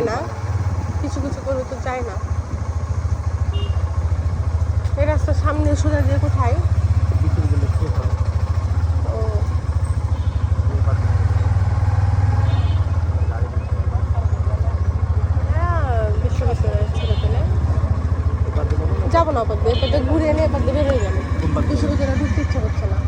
চায় না, কিছু কিছু গরু তো চায় না। এই রাস্তার সামনে সোজা দিয়ে কোথায়? ও বিশ্ববিদ্যালয়ের ছেলে পেলে যাবো না, এপার দিয়ে ঘুরে এনে এপার দিয়ে বেরোয় গেল। বিশ্ববিদ্যালয়ে ঢুকতে ইচ্ছে করছে না।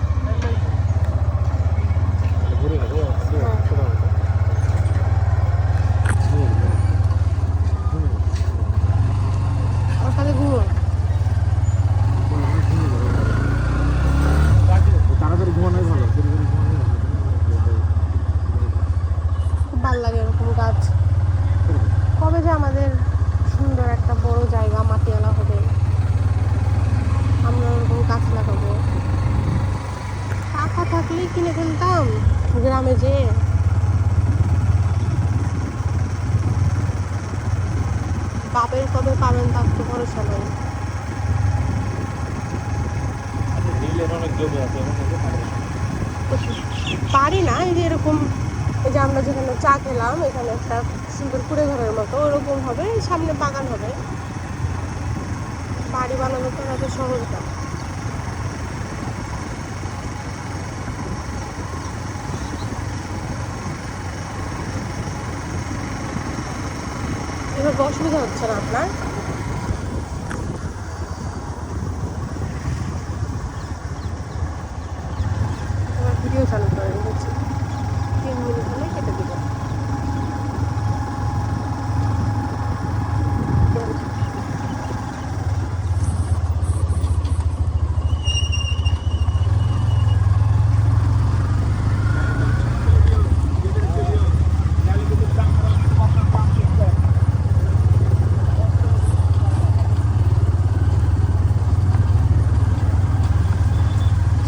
আমার সাথে ঘুমো। তাড়াতাড়ি ঘুমানোই ভালো। খুব ভালো লাগে এরকম গাছ। কবে যে আমাদের সুন্দর একটা বড় জায়গা মাটিয়ালা হবে, আমরা ওরকম গাছ লাগাবো। টাকা থাকলেই কিনে ফেলতাম গ্রামে যেয়ে। বাপের কবে পাবেন তার তো ভরসা নেই। পারি না, এই যে এরকম, এই যে আমরা যেখানে চা খেলাম এখানে একটা সুন্দর কুড়ে ঘরের মতো ওরকম হবে, সামনে বাগান হবে। বাড়ি বানানো তো এত সহজ না। এভাবে অসুবিধা হচ্ছে না আপনার? ভিডিও চালু করে রেখেছি, 3 মিনিট হলে কেটে দেবো।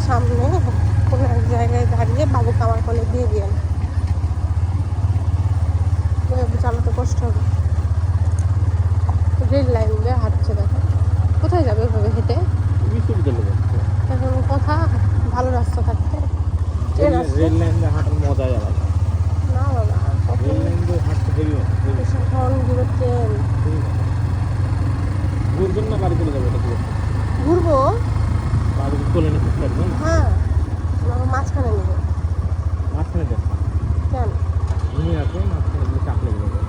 সামনে কোনো এক জায়গায় দাঁড়িয়ে বাবুকে আমার কোলে দিয়ে দিলেন, চালাতে কষ্ট হবে। রেল লাইন দিয়ে হাঁটছে, দেখো কোথায় যাবে ওইভাবে হেঁটে? এখন কথা ভালো রাস্তা থাকতে ট্রেন আসছে। রেল লাইন দিয়ে হাঁটার মজাই আলাদা। না বাবা, রেল লাইন দিয়ে হাঁটতে হেভি এখন ঘুরে ট্রেন ঘুরবেন না বাড়ি চলে যাবে? এটা ঘুরবো। বাড়ি চলে নিতে পারবেন? হ্যাঁ, মাঝখানে নেবো। মাঝখানে দেন কেন? ঘুমিয়ে আসবে, মাঝখানে গিয়ে চাপ লেগে যাবে,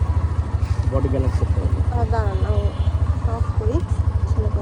বডি ব্যালেন্স করতে হবে। দাঁড়ান, আমি অফ করি ছেলেকে।